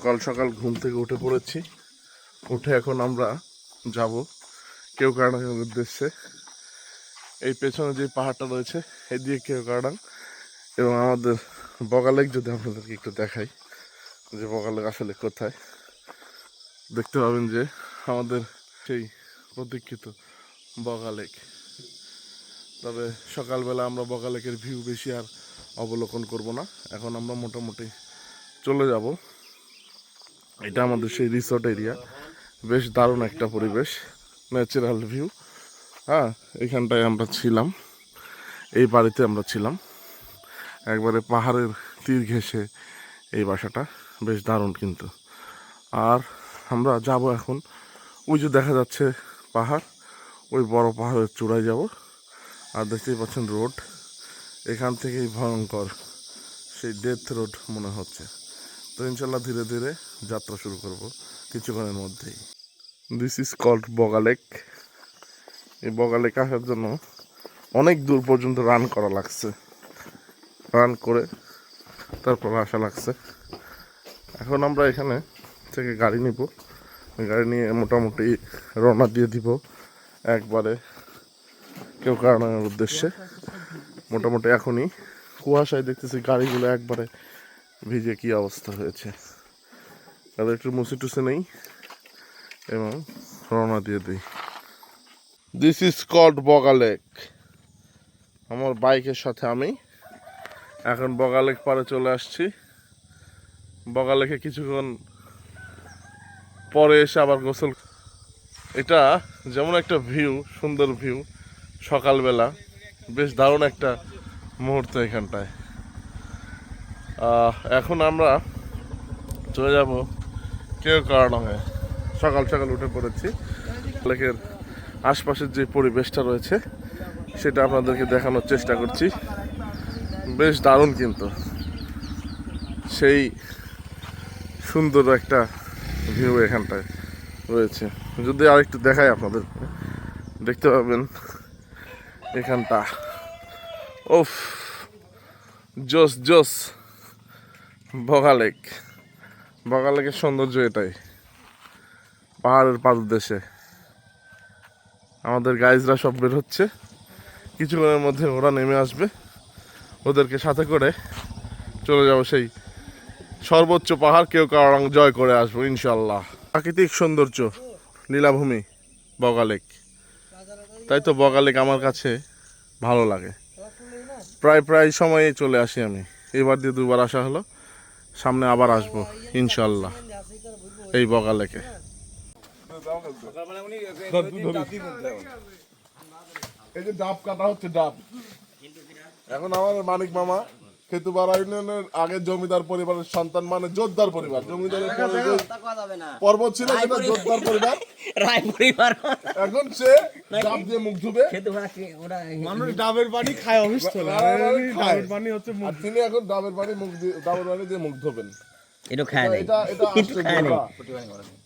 সকাল সকাল ঘুম থেকে উঠে পড়েছি। উঠে এখন আমরা যাব কেওক্রাডাংয়ের উদ্দেশ্যে। এই পেছনে যে পাহাড়টা রয়েছে এদিকে কেওক্রাডাং এবং আমাদের বগা লেক যদি আপনাদেরকে একটু দেখাই যে বগা লেক আসলে কোথায়, দেখতে পাবেন যে আমাদের সেই প্রতীক্ষিত বগা লেক। তবে সকালবেলা আমরা বগা লেকের ভিউ বেশি আর অবলোকন করব না, এখন আমরা মোটামুটি চলে যাব। এটা আমাদের সেই রিসোর্ট এরিয়া, বেশ দারুণ একটা পরিবেশ, ন্যাচারাল ভিউ। হ্যাঁ, এইখানটায় আমরা ছিলাম, এই বাড়িতে আমরা ছিলাম একবারে পাহাড়ের তীর ঘেঁষে। এই বাসাটা বেশ দারুণ কিন্তু। আর আমরা যাব এখন, ওই যে দেখা যাচ্ছে পাহাড়, ওই বড় পাহাড়ের চূড়ায় যাব। আর দেখতেই পাচ্ছেন রোড, এখান থেকেই ভয়ঙ্কর সেই ডেথ রোড মনে হচ্ছে। তো ইনশাল্লাহ ধীরে ধীরে যাত্রা শুরু করব কিছুক্ষণের মধ্যেই। This is called Boga lake. এই বগা লেক আসার জন্য অনেক দূর পর্যন্ত রান করা লাগছে, রান করে তারপর আসা লাগছে। এখন আমরা এখানে থেকে গাড়ি নিব, গাড়ি নিয়ে মোটামুটি রওনা দিয়ে দিব একবারে কেওক্রাডাংয়ের উদ্দেশ্যে। মোটামুটি এখনই কুয়াশায় দেখতেছি গাড়িগুলো একবারে ভিজে কি অবস্থা হয়েছে। তাহলে একটু মুছে টুসে নেই এবং রওনা দিয়ে দিই। This is called Boga lake. আমার বাইকের সাথে আমি এখন বগা লেক পাড়ে চলে আসছি। বগা লেকে কিছুক্ষণ পরে এসে আবার গোসল। এটা যেমন একটা ভিউ, সুন্দর ভিউ সকালবেলা, বেশ দারুণ একটা মুহূর্ত এখানটায়। এখন আমরা চলে যাব কেওক্রাডাংয়ে। সকাল সকাল উঠে পড়েছি। লেকের আশপাশের যে পরিবেশটা রয়েছে সেটা আপনাদেরকে দেখানোর চেষ্টা করছি। বেশ দারুণ কিন্তু, সেই সুন্দর একটা ভিউ এখানটায় রয়েছে। যদি আরেকটু দেখাই আপনাদের, দেখতে পাবেন এখানটা ওফ, জোস জোস বগা লেক। বগা লেকের সৌন্দর্য এটাই, পাহাড়ের পাদদেশে। আমাদের গাইজরা সব বের হচ্ছে, কিছুক্ষণের মধ্যে ওরা নেমে আসবে। ওদেরকে সাথে করে চলে যাব সেই সর্বোচ্চ পাহাড় কেওক্রাডাং জয় করে আসবো ইনশাল্লাহ। প্রাকৃতিক সৌন্দর্য, লীলাভূমি বগা লেক। তাই তো বগা লেক আমার কাছে ভালো লাগে। প্রায় সময়ে চলে আসি আমি। এবার দিয়ে দুবার আসা হলো, সামনে আবার আসবো ইনশাল্লাহ এই বগা লেকে। এই যে ডাব কাটা হচ্ছে, ডাব এখন আমার মানিক মামা খেতুপাড়া ইউনিয়নের আগের জমিদার পরিবারের সন্তান, মানে জোরদার পরিবার। জমিদারের পর্ব ছিল সেটা জোরদার পরিবার, রায় পরিবার। এখন সে ডাব দিয়ে মুখ ধুবে। মানুষ ডাবের পানি খায় অভ্যস্ত, ডাবের পানি হচ্ছে মুখ। তিনি এখন ডাবের পানি মুখ দিয়ে, ডাবের পানি দিয়ে মুখ ধোবেন। এটা খায় নাই,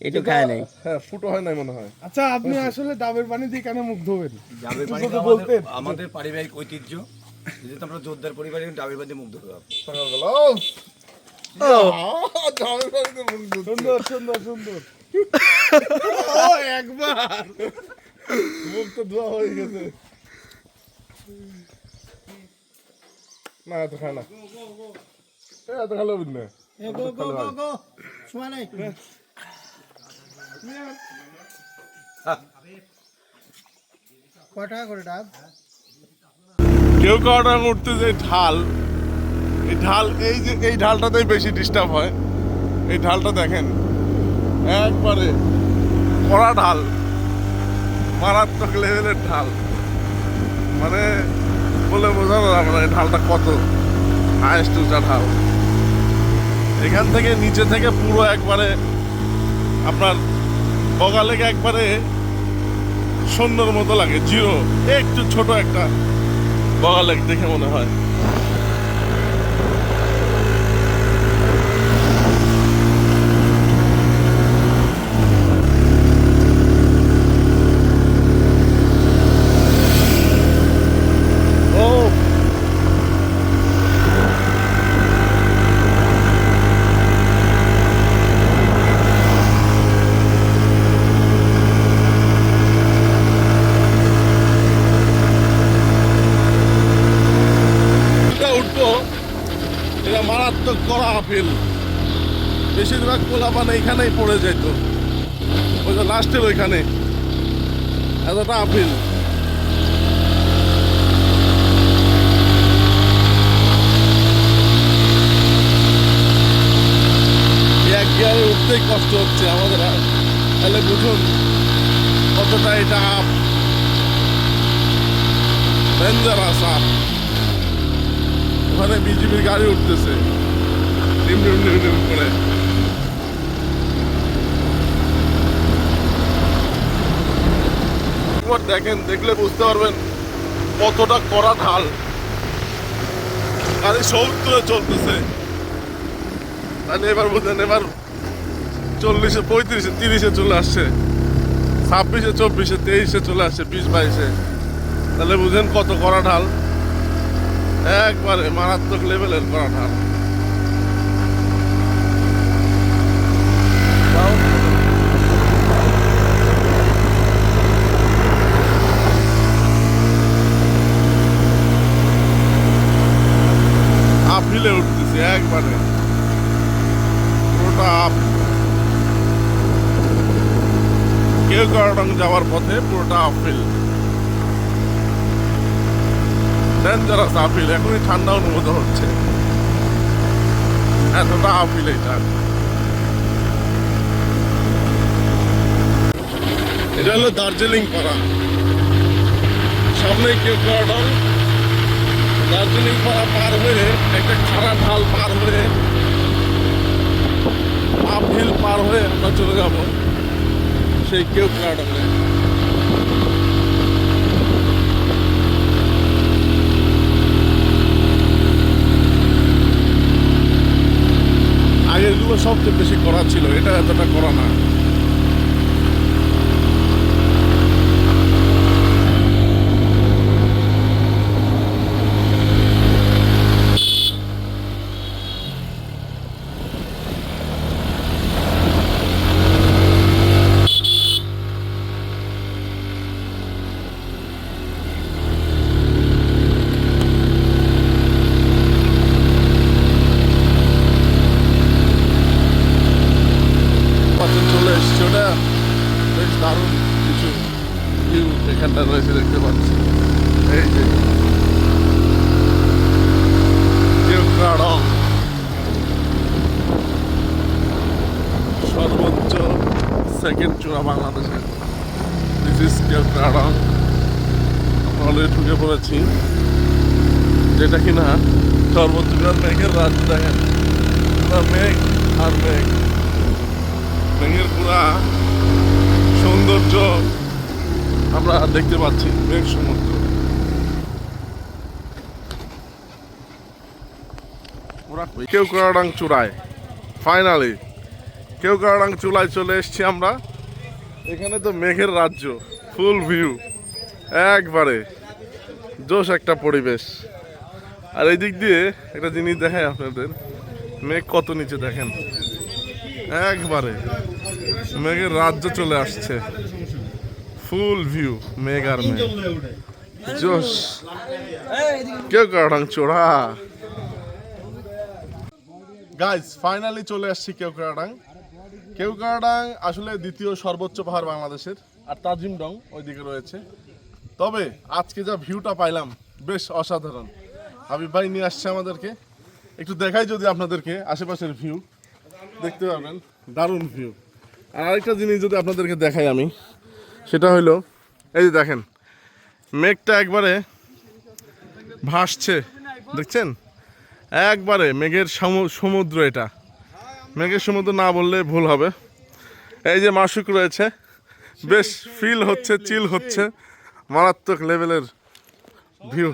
এটা খায় নাই। হ্যাঁ, ফুটো হয় নাই মনে হয়। আচ্ছা, আপনি আসলে ডাবের পানি দিয়ে কেন মুখ ধোবেন? ডাবের পানি আমাদের পারিবারিক ঐতিহ্য, যেহেতু আমরা জোরদার পরিবারে ডাবের পানি মুখ ধোবো সকালবেলা। সুন্দর সুন্দর সুন্দর। একবার মুখ তো ধোয়া হয়ে গেছে। না, এত খায় না, এত খালো না। কেওক্রাডাং উঠতে যে ঢাল, এই ঢাল, এই যে এই ঢালটাতেই বেশি ডিস্টার্ব হয়। এই ঢালটা দেখেন, একবারে কড়া ঢাল, মারাত্মক লেভেলের ঢাল। মানে বলে বোঝানো যাবে না এই ঢালটা কত হাইয়েস্ট উঁচা ঢাল। এখান থেকে নিচে থেকে পুরো একবারে আপনার বগা লেক একবারে সুন্দর মতো লাগে, জিরো, একটু ছোট একটা বগা লেক দেখে মনে হয়। বেশিরভাগ পোলাপান এইখানেই পড়ে যেত, ওই যে লাস্টের ওইখানে এতটা আপিল। এক গিয়ারে উঠতেই কষ্ট হচ্ছে আমাদের, তাহলে বুঝুন কতটা এটা আপ, ডেঞ্জারাস আপ। ওখানে বিজিবির গাড়ি উঠতেছে ডিম ডিম ডিম ডিম করে। দেখেন, দেখলে বুঝতে পারবেন কতটা কড়া ঢাল। গাড়ি 70-এ চলতেছে, তাহলে এবার বুঝলেন, এবার 40-এ 35-এ 30-এ চলে আসছে, 26-এ 24-এ 23-এ চলে আসছে, 20-22-এ। তাহলে বুঝেন কত কড়া ঢাল, একবারে মারাত্মক লেভেলের কড়া ঢাল। আপিলে উঠতেছি একবারে, পুরোটা আপ। কেওক্রাডং যাওয়ার পথে পুরোটা আপিল, ডেঞ্জারাস আপিল। এখনই ঠান্ডা অনুভূত হচ্ছে, এতটা আপিল এটা। এটা হলো দার্জিলিং পাড়া, সামনে কেওক্রাডং। দার্জিলিং পাড়া পার হয়ে একটা খাড়া ঢাল পার হয়ে, আপ হিল পার হয়ে আমরা চলে যাব সেই কেওক্রাডং-এ। আগেরগুলো সবচেয়ে বেশি করা ছিল, এটা এতটা করা না। চলে এসছে, ওটা বেশ দারুণ কিছু ভিউ এখানটা রয়েছে, দেখতে পাচ্ছি। এই যে কেওক্রাডং, সর্বোচ্চ সেকেন্ড চূড়া বাংলাদেশের। This is Keokradong. অলরেডি ঢুকে পড়েছি, যেটা কিনা সর্বোচ্চ মেঘের রাজ্য। দেখেন মেঘ আর মেঘ, মেঘের পুরা সৌন্দর্য আমরা দেখতে পাচ্ছি, মেঘ সমুদ্র। কেওক্রাডং চূড়ায়, ফাইনালি কেওক্রাডং চূড়ায় চলে এসেছি আমরা। এখানে তো মেঘের রাজ্য, ফুল ভিউ, একবারে জোশ একটা পরিবেশ। আর এই দিক দিয়ে একটা জিনিস দেখায় আপনাদের, মেঘ কত নিচে দেখেন, একবারে মেঘের রাজ্য চলে আসছে, ফুল ভিউ, মেঘ আর মেঘ, জোশ। কেওক্রাডং চূড়া গাইজ, ফাইনালি চলে আসছি কেওক্রাডং। কেওক্রাডং আসলে দ্বিতীয় সর্বোচ্চ পাহাড় বাংলাদেশের, আর তাজিংডং ওইদিকে রয়েছে। তবে আজকে যা ভিউটা পাইলাম বেশ অসাধারণ। হাবিব ভাই নিয়ে আসছে আমাদেরকে, একটু দেখাই যদি আপনাদেরকে আশেপাশের ভিউ, দেখতে পাবেন দারুণ ভিউ। আর আরেকটা জিনিস যদি আপনাদেরকে দেখাই আমি, সেটা হলো এই যে দেখেন মেঘটা একবারে ভাসছে, দেখছেন, একবারে মেঘের সমুদ্র। এটা মেঘের সমুদ্র না বললে ভুল হবে। এই যে মাসুক রয়েছে, বেশ ফিল হচ্ছে, চিল হচ্ছে, মারাত্মক লেভেলের ভিউ।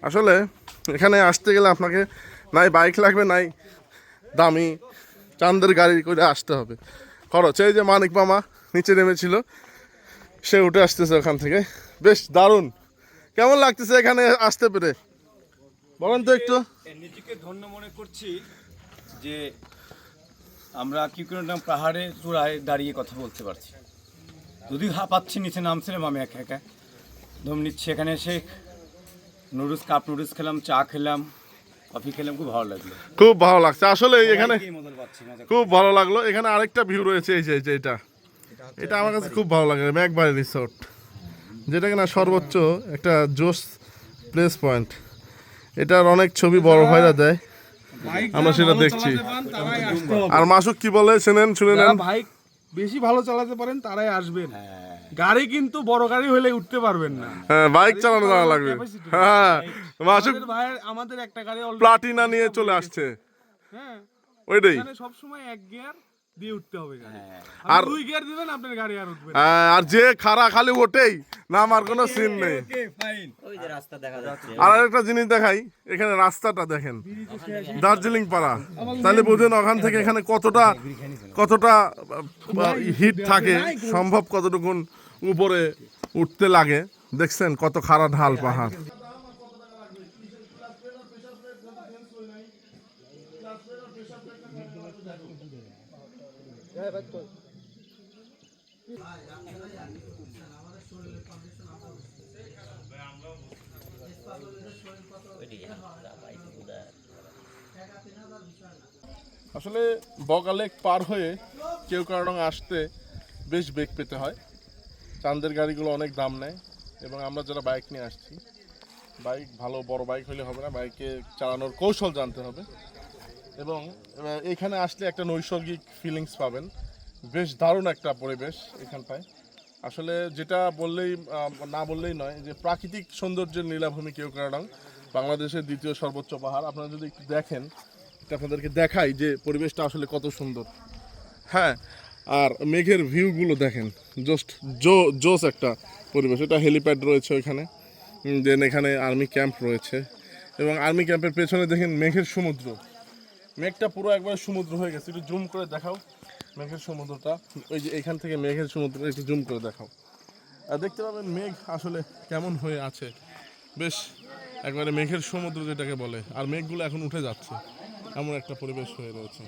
আসলে এখানে আসতে গেলে আপনাকে নাই বাইক লাগবে, নাই দামি চান্দের গাড়ি করে আসতে হবে, খরচ। এই যে মানিক মামা নিচে নেমেছিল, সে উঠে আসতেছে ওখান থেকে। বেশ দারুণ, কেমন লাগতেছে এখানে আসতে পেরে বলেন তো একটু। নিজেকে ধন্য মনে করছি যে আমরা কেওক্রাডং পাহাড়ে চূড়ায় দাঁড়িয়ে কথা বলতে পারছি। যদিও হাঁপাচ্ছি, নিচে নামছিলাম আমি একা একা, দম নিচ্ছি। এখানে এসে কাপ নুডলস খেলাম, চা খেলাম, কফি খেলাম, খুব ভালো লাগলো, খুব ভালো লাগছে আসলে। এখানে পাচ্ছি না। খুব ভালো লাগলো। এখানে আরেকটা ভিউ রয়েছে, এই যে এটা, এটা আমার কাছে খুব ভালো লাগে, ম্যাকবাড়ি রিসোর্ট, যেটা কিনা সর্বোচ্চ একটা জোস প্লেস পয়েন্ট। এটার অনেক ছবি বড় ভাইরা দেয়, আমরা সেটা দেখছি। আর মাসুক কি বলে শুনে নেন। বাইক বেশি ভালো চালাতে পারেন তারাই আসবেন। গাড়ি কিন্তু বড় গাড়ি হলে উঠতে পারবেন না। হ্যাঁ, বাইক চালানো জানা লাগবে। হ্যাঁ, মাসুক আমাদের একটা গাড়ি প্লাটিনা নিয়ে চলে আসছে। হ্যাঁ, ওইটাই। এখানে সব সময় এক গিয়ার দিয়ে উঠতে হবে গাড়ি। আর আর দুই গিয়ার দিবেন আপনার গাড়ি আর উঠবে না। আর যে খাড়া খালি ওঠেই না, আমার কোনো সিন নেই। Okay fine. ওই যে রাস্তা দেখা যাচ্ছে। আর একটা জিনিস দেখাই, এখানে রাস্তাটা দেখেন, দার্জিলিং পাড়া, তাহলে বুঝেন ওখান থেকে এখানে কতটা হিট থাকে, সম্ভব কতটুকুন উপরে উঠতে লাগে। দেখছেন কত খাড়া ঢাল পাহাড়। আসলে বগা লেক পার হয়ে কেওক্রাডং আসতে বেশ বেগ পেতে হয়। চাঁদের গাড়িগুলো অনেক দাম নেয়, এবং আমরা যারা বাইক নিয়ে আসছি, বাইক ভালো বড় বাইক হলে হবে না, বাইকে চালানোর কৌশল জানতে হবে। এবং এখানে আসলে একটা নৈসর্গিক ফিলিংস পাবেন, বেশ দারুণ একটা পরিবেশ এখানটায়। আসলে যেটা বললেই না বললেই নয়, যে প্রাকৃতিক সৌন্দর্যের নীলাভূমি কেওক্রাডং, বাংলাদেশের দ্বিতীয় সর্বোচ্চ পাহাড়। আপনারা যদি একটু দেখেন, আপনাদেরকে দেখাই যে পরিবেশটা আসলে কত সুন্দর। হ্যাঁ, আর মেঘের ভিউগুলো দেখেন, জাস্ট জোস একটা পরিবেশ। এটা হেলিপ্যাড রয়েছে ওইখানে, দেন এখানে আর্মি ক্যাম্প রয়েছে, এবং আর্মি ক্যাম্পের পেছনে দেখেন মেঘের সমুদ্র। মেঘটা পুরো একবার সমুদ্র হয়ে গেছে। একটু জুম করে দেখাও মেঘের সমুদ্রটা, ওই যে এখান থেকে মেঘের সমুদ্র একটু জুম করে দেখাও, আর দেখতে পাবেন মেঘ আসলে কেমন হয়ে আছে, বেশ একবারে মেঘের সমুদ্র যেটাকে বলে। আর মেঘগুলো এখন উঠে যাচ্ছে, এমন একটা পরিবেশ হয়ে রয়েছে।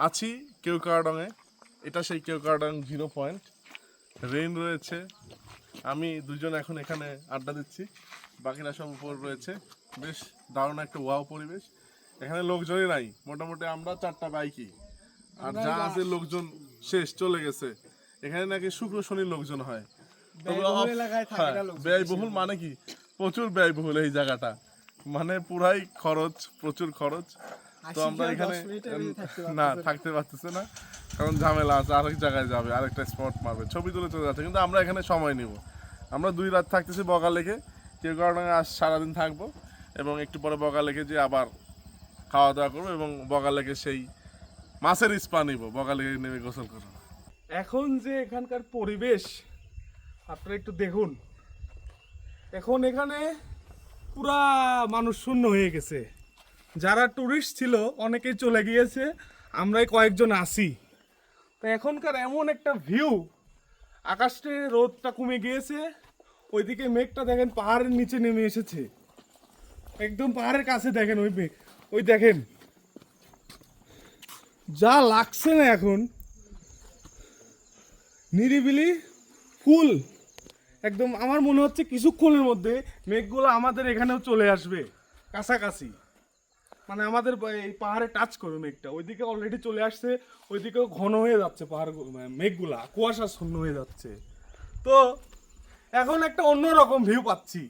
আছি কেওক্রাডংয়ে, এটা সেই কেওক্রাডং 0 পয়েন্ট। রেইন রয়েছে, আমি দুজন এখন এখানে আড্ডা দিচ্ছি, বাকিরা সব উপর রয়েছে। বেশ দারুণ একটা ওয়াও পরিবেশ। এখানে লোকজনই নাই, মোটামুটি আমরা 4টা বাইকই, আর যা আছে লোকজন শেষ, চলে গেছে। এখানে নাকি শুক্র শনির লোকজন হয়। ব্যয়বহুল মানে কি, প্রচুর ব্যয়বহুল এই জায়গাটা, মানে পুরাই খরচ, প্রচুর খরচ। তো আমরা এখানে না থাকতে পারতেছে না, কারণ ঝামেলা আছে, আরেক জায়গায় যাবে, আরেকটা স্পট মারবে, ছবি তুলে চলে যাচ্ছে। কিন্তু আমরা এখানে সময় নিব, আমরা 2 রাত থাকতেছি বগা লেকে। কেওক্রাডংয়ে আজ সারাদিন থাকবো, এবং একটু পরে বগা লেকে যে আবার খাওয়া দাওয়া করবো, এবং বগা লেকে সেই মাছের স্পা নিব, বগা লেকে নেমে গোসল করবো। এখন যে এখানকার পরিবেশ আপনারা একটু দেখুন, এখন এখানে পুরা মানুষ শূন্য হয়ে গেছে। যারা টুরিস্ট ছিল অনেকেই চলে গিয়েছে, আমরাই কয়েকজন আসি। তো এখনকার এমন একটা ভিউ, আকাশে রোদটা কমে গিয়েছে, ওইদিকে মেঘটা দেখেন পাহাড়ের নিচে নেমে এসেছে, একদম পাহাড়ের কাছে দেখেন ওই মেঘ, ওই দেখেন যা লাগছে না এখন, নিরিবিলি ফুল একদম। আমার মনে হচ্ছে কিছুক্ষণের মধ্যে মেঘগুলো আমাদের এখানেও চলে আসবে কাছাকাছি, মানে আমাদের এই পাহাড়ে টাচ করবে মেঘটা। ওইদিকে অলরেডি চলে আসছে, ওইদিকেও ঘন হয়ে যাচ্ছে পাহাড়, মেঘগুলা কুয়াশা শূন্য হয়ে যাচ্ছে। তো এখন একটা অন্যরকম ভিউ পাচ্ছি।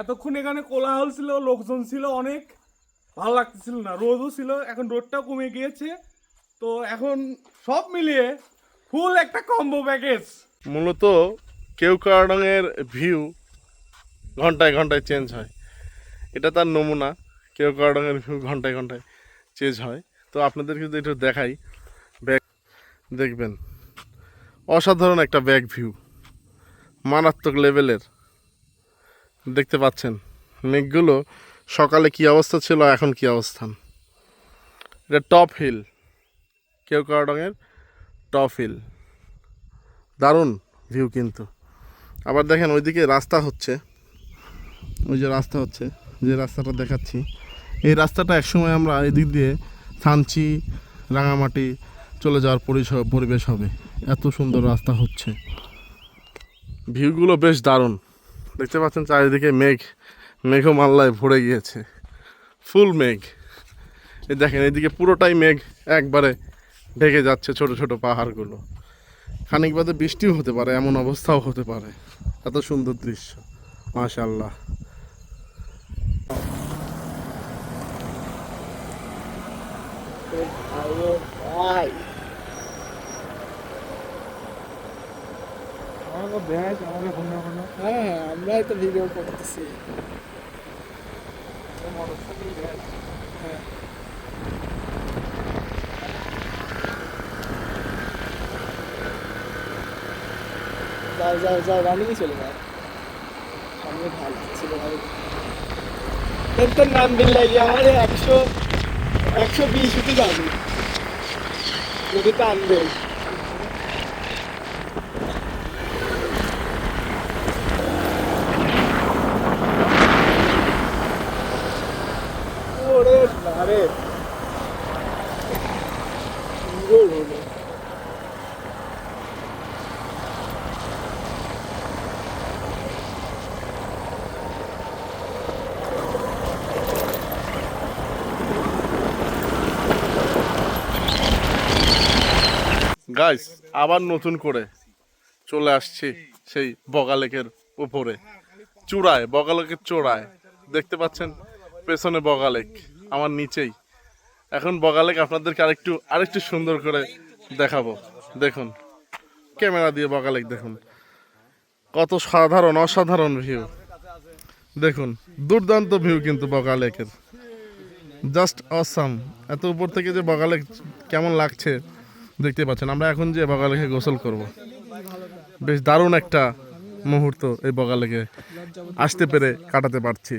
এতক্ষণ এখানে কোলাহল ছিল, লোকজন ছিল অনেক, ভালো লাগতেছিল না, রোদও ছিল, এখন রোদটাও কমে গিয়েছে। তো এখন সব মিলিয়ে ফুল একটা কম্বো প্যাকেজ। মূলত কেওক্রাডংয়ের ভিউ ঘন্টায় ঘন্টায় চেঞ্জ হয়, এটা তার নমুনা। কেওক্রাডংয়ের ভিউ ঘন্টায় ঘন্টায় চেঞ্জ হয়। তো আপনাদেরকে যদি একটু দেখাই, ব্যাক দেখবেন, অসাধারণ একটা ব্যাক ভিউ, মারাত্মক লেভেলের। দেখতে পাচ্ছেন মেঘগুলো সকালে কি অবস্থা ছিল, এখন কি অবস্থান। এটা টপ হিল, কেওক্রাডংয়ের টপ হিল, দারুণ ভিউ। কিন্তু আবার দেখেন ওইদিকে রাস্তা হচ্ছে, ওই যে রাস্তা হচ্ছে, যে রাস্তাটা দেখাচ্ছি, এই রাস্তাটা একসময় আমরা এদিক দিয়ে থানচি, রাঙামাটি চলে যাওয়ার পরিবেশ হবে, এত সুন্দর রাস্তা হচ্ছে। ভিউগুলো বেশ দারুণ, দেখতে পাচ্ছেন চারিদিকে মেঘ, মেঘমাল্লায় ভরে গিয়েছে, ফুল মেঘ। এই দেখেন এদিকে পুরোটাই মেঘ একবারে ঢেকে যাচ্ছে, ছোট ছোট পাহাড়গুলো। খানিক বাদে বৃষ্টিও হতে পারে, এমন অবস্থাও হতে পারে। এত সুন্দর দৃশ্য, মাশাআল্লাহ। হ্যাঁ আমরাই তো ভিডিও করতেছি। যাও যাও যাও রানিংয়ে চলে যাও, সামনে ঢাল ছিল ভাই। এর তো নাম বিল্লাই আমাদের 120 উঠে যাবে যদি টানবে। ওরে বারে সুন্দর হলো। গাইস আবার নতুন করে চলে আসছি সেই বগা লেকের উপরে, চূড়ায়, বগা লেকের চূড়ায়। দেখতে পাচ্ছেন পেছনে বগা লেক, আমার নিচেই। এখন বগা লেক আপনাদেরকে আরেকটু সুন্দর করে দেখাবো। দেখুন ক্যামেরা দিয়ে বগা লেক দেখুন, কত সাধারণ অসাধারণ ভিউ। দেখুন দুর্দান্ত ভিউ কিন্তু বগা লেকের, জাস্ট অসাম। এত উপর থেকে যে বগা লেক কেমন লাগছে দেখতে পাচ্ছেন। আমরা এখন যে বগা লেকে গোসল করব, বেশ দারুণ একটা মুহূর্ত এই বগা লেকে আসতে পেরে কাটাতে পারছি।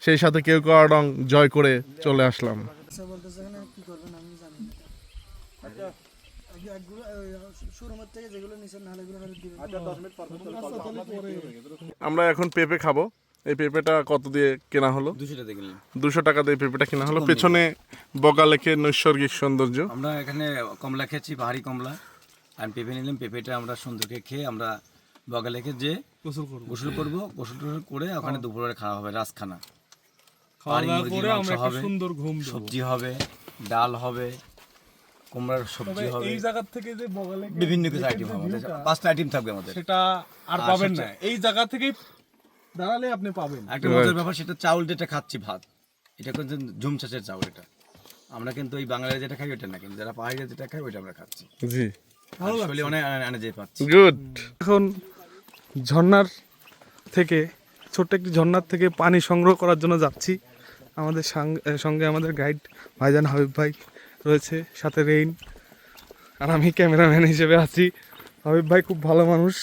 সেই সাথে কেওক্রাডং জয় করে চলে আসলাম। আমরা এখন পেঁপে খাবো। এই পেঁপেটা কত দিয়ে কেনা হলো? 200 টাকা দিয়ে পেঁপেটা কেনা হলো। পেছনে বগা লেকের নৈসর্গিক সৌন্দর্য। আমরা এখানে কমলা খেয়েছি, পাহাড়ি কমলা। আমি পেঁপে নিলাম, পেঁপেটা আমরা সুন্দরকে খেয়ে আমরা বগা লেকে যে গোসল করবো, গোসল করে ওখানে দুপুরে খাওয়া হবে রাজখানা। সুন্দর ঘুম দেব। সবজি হবে, ডাল হবে, কুমড়ার সবজি হবে, এই জায়গা থেকে যে বগা লেকে বিভিন্ন কিছু আইটেম হবে। আমাদের 5টা আইটেম থাকবে আমাদের। সেটা আর পাবেন না, এই জায়গা থেকেই দাঁড়ালে আপনি পাবেন। একটা মজার ব্যাপার, সেটা চাউল যেটা খাচ্ছি ভাত, এটা কিন্তু ঝুম চাষের চাউল। এটা আমরা কিন্তু ওই বাঙালিরা যেটা খাই ওইটা না, কিন্তু যারা পাহাড়িরা যেটা খাই ওইটা আমরা খাচ্ছি। জি, আসলে অনেক এনার্জি পাচ্ছি। গুড। এখন ঝর্ণার থেকে, ছোট্ট একটি ঝর্ণার থেকে পানি সংগ্রহ করার জন্য যাচ্ছি। আমাদের সঙ্গে আমাদের গাইড ভাইজান হাবিব ভাই রয়েছে, সাথে রেইন, আর আমি ক্যামেরাম্যান হিসেবে আছি। হাবিব ভাই খুব ভালো মানুষ,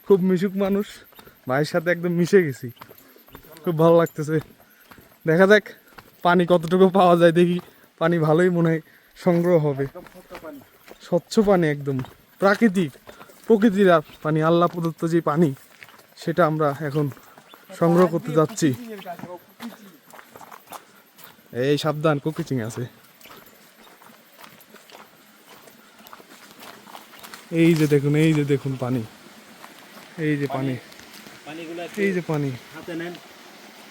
খুব মিশুক মানুষ, ভাইয়ের সাথে একদম মিশে গেছি, খুব ভালো লাগতেছে। দেখা যাক পানি কতটুকু পাওয়া যায়, দেখি পানি ভালোই মনে হয় সংগ্রহ হবে। স্বচ্ছ পানি, একদম প্রকৃতির পানি, আল্লাহ প্রদত্ত যে পানি, সেটা আমরা এখন সংগ্রহ করতে যাচ্ছি। এই সাবধান, কুকিচিং আছে। এই যে দেখুন পানি, এই যে পানি, এই যে পানি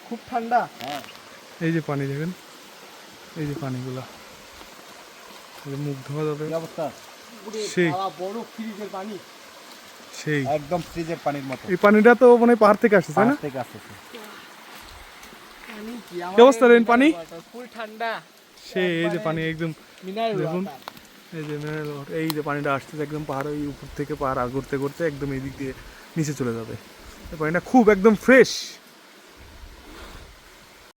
খুব ঠান্ডা। এই যে পানি দেখেন, এই যে পানিগুলা, মুখ ধোয়া যাবে। সেই সেই একদম ফ্রিজের পানির মতো। এই পানিটা তো মানে পাহাড় থেকে আসছে, তাই না? কি অবস্থা রেন পানি? ফুল ঠান্ডা। সেই এই যে পানি একদম দেখুন, এই যে মিনারেল ওয়াটার, এই যে পানিটা আসছে একদম পাহাড়, ওই উপর থেকে পাহাড় আর ঘুরতে ঘুরতে একদম এই দিক দিয়ে নিচে চলে যাবে। এই পানিটা খুব একদম ফ্রেশ।